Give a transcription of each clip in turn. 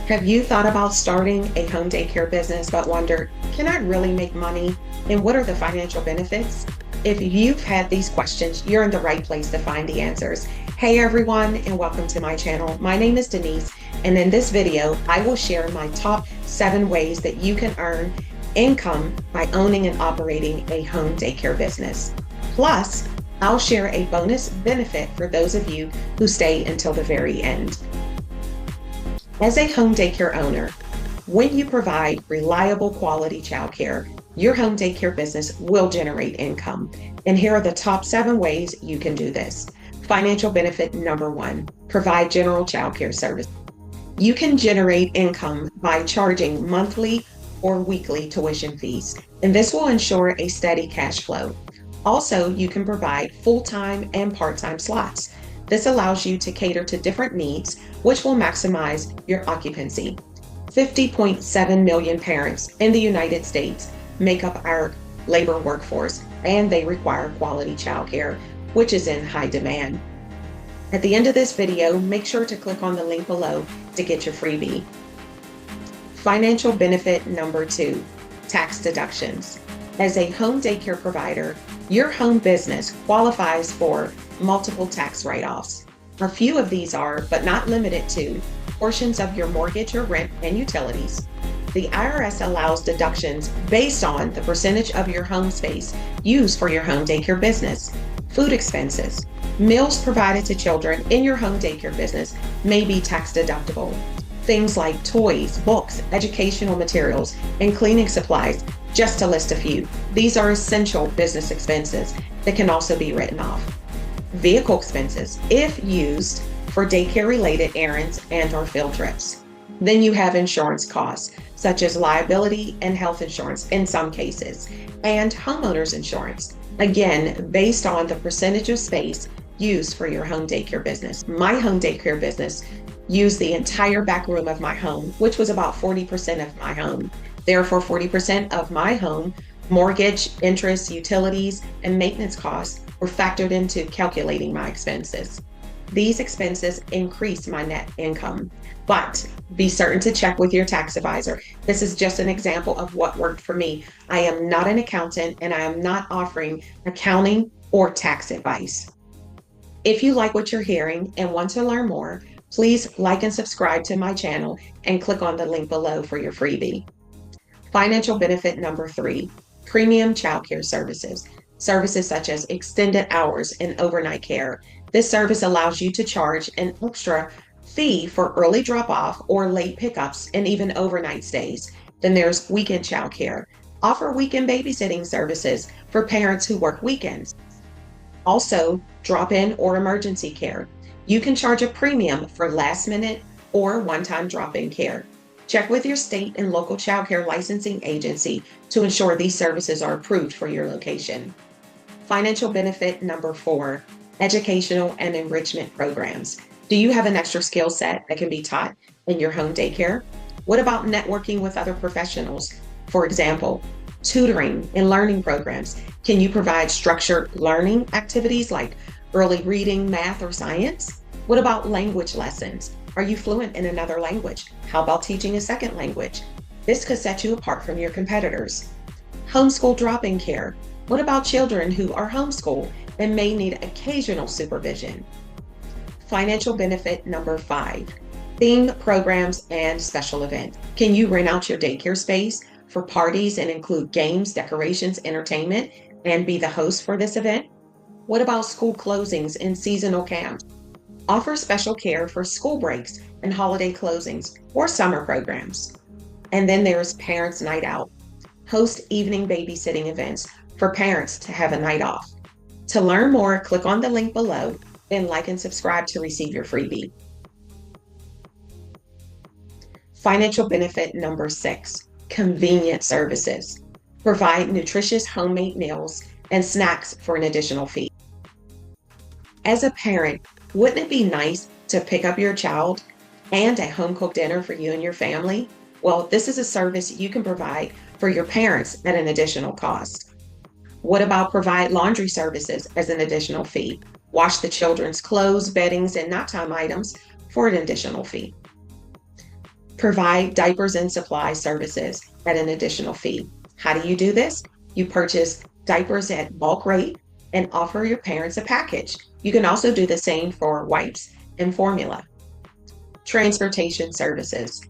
Have you thought about starting a home daycare business but wondered, can I really make money? And what are the financial benefits? If you've had these questions, you're in the right place to find the answers. Hey everyone, and welcome to my channel. My name is Denise, and in this video, I will share my top 7 ways that you can earn income by owning and operating a home daycare business. Plus, I'll share a bonus benefit for those of you who stay until the very end. As a home daycare owner, when you provide reliable quality childcare, your home daycare business will generate income. And here are the top 7 ways you can do this. Financial benefit number 1, provide general childcare service. You can generate income by charging monthly or weekly tuition fees, and this will ensure a steady cash flow. Also, you can provide full-time and part-time slots. This allows you to cater to different needs, which will maximize your occupancy. 50.7 million parents in the United States make up our labor workforce, and they require quality childcare, which is in high demand. At the end of this video, make sure to click on the link below to get your freebie. Financial benefit number 2, tax deductions. As a home daycare provider, your home business qualifies for multiple tax write-offs. A few of these are, but not limited to, portions of your mortgage or rent and utilities. The IRS allows deductions based on the percentage of your home space used for your home daycare business. Food expenses, meals provided to children in your home daycare business may be tax deductible. Things like toys, books, educational materials, and cleaning supplies, just to list a few. These are essential business expenses that can also be written off. Vehicle expenses, if used for daycare-related errands and/or field trips. Then you have insurance costs, such as liability and health insurance in some cases, and homeowners insurance, again, based on the percentage of space used for your home daycare business. My home daycare business used the entire back room of my home, which was about 40% of my home. Therefore, 40% of my home mortgage, interest, utilities, and maintenance costs were factored into calculating my expenses. These expenses increase my net income, but be certain to check with your tax advisor. This is just an example of what worked for me. I am not an accountant, and I am not offering accounting or tax advice. If you like what you're hearing and want to learn more, please like and subscribe to my channel and click on the link below for your freebie. Financial benefit number 3, premium childcare services. Services such as extended hours and overnight care. This service allows you to charge an extra fee for early drop-off or late pickups and even overnight stays. Then there's weekend childcare. Offer weekend babysitting services for parents who work weekends. Also, drop-in or emergency care. You can charge a premium for last-minute or one-time drop-in care. Check with your state and local childcare licensing agency to ensure these services are approved for your location. Financial benefit number 4, educational and enrichment programs. Do you have an extra skill set that can be taught in your home daycare? What about networking with other professionals? For example, tutoring and learning programs. Can you provide structured learning activities like early reading, math, or science? What about language lessons? Are you fluent in another language? How about teaching a second language? This could set you apart from your competitors. Homeschool drop-in care. What about children who are homeschooled and may need occasional supervision? Financial benefit number 5, theme programs and special events. Can you rent out your daycare space for parties and include games, decorations, entertainment, and be the host for this event? What about school closings and seasonal camps? Offer special care for school breaks and holiday closings or summer programs. And then there's Parents' Night Out. Host evening babysitting events for parents to have a night off. To learn more, click on the link below, then like and subscribe to receive your freebie. Financial benefit number 6, convenient services. Provide nutritious homemade meals and snacks for an additional fee. As a parent, wouldn't it be nice to pick up your child and a home-cooked dinner for you and your family? Well, this is a service you can provide for your parents at an additional cost. What about provide laundry services as an additional fee? Wash the children's clothes, beddings, and nap time items for an additional fee. Provide diapers and supply services at an additional fee. How do you do this? You purchase diapers at bulk rate and offer your parents a package. You can also do the same for wipes and formula. Transportation services.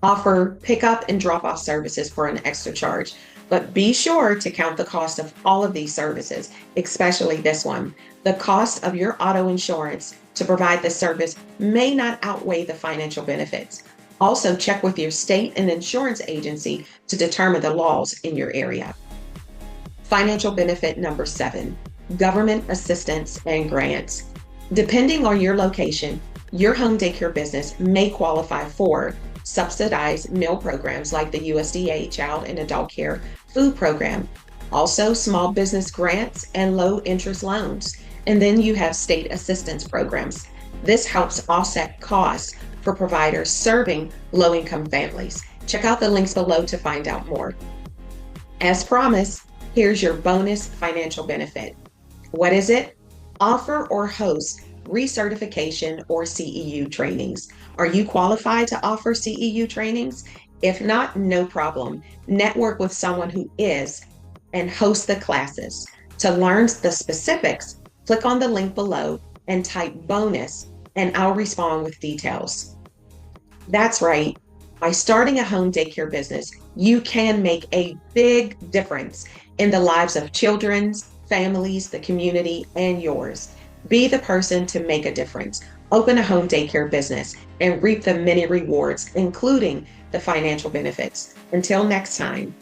Offer pickup and drop off services for an extra charge, but be sure to count the cost of all of these services, especially this one. The cost of your auto insurance to provide the service may not outweigh the financial benefits. Also, check with your state and insurance agency to determine the laws in your area. Financial benefit number 7, government assistance and grants. Depending on your location, your home daycare business may qualify for subsidized meal programs like the USDA Child and Adult Care Food Program, also small business grants and low interest loans. And then you have state assistance programs. This helps offset costs for providers serving low-income families. Check out the links below to find out more. As promised, here's your bonus financial benefit. What is it? Offer or host recertification or CEU trainings. Are you qualified to offer CEU trainings? If not, no problem. Network with someone who is and host the classes. To learn the specifics, click on the link below and type bonus, and I'll respond with details. That's right. By starting a home daycare business, you can make a big difference in the lives of children, families, the community, and yours. Be the person to make a difference. Open a home daycare business and reap the many rewards, including the financial benefits. Until next time.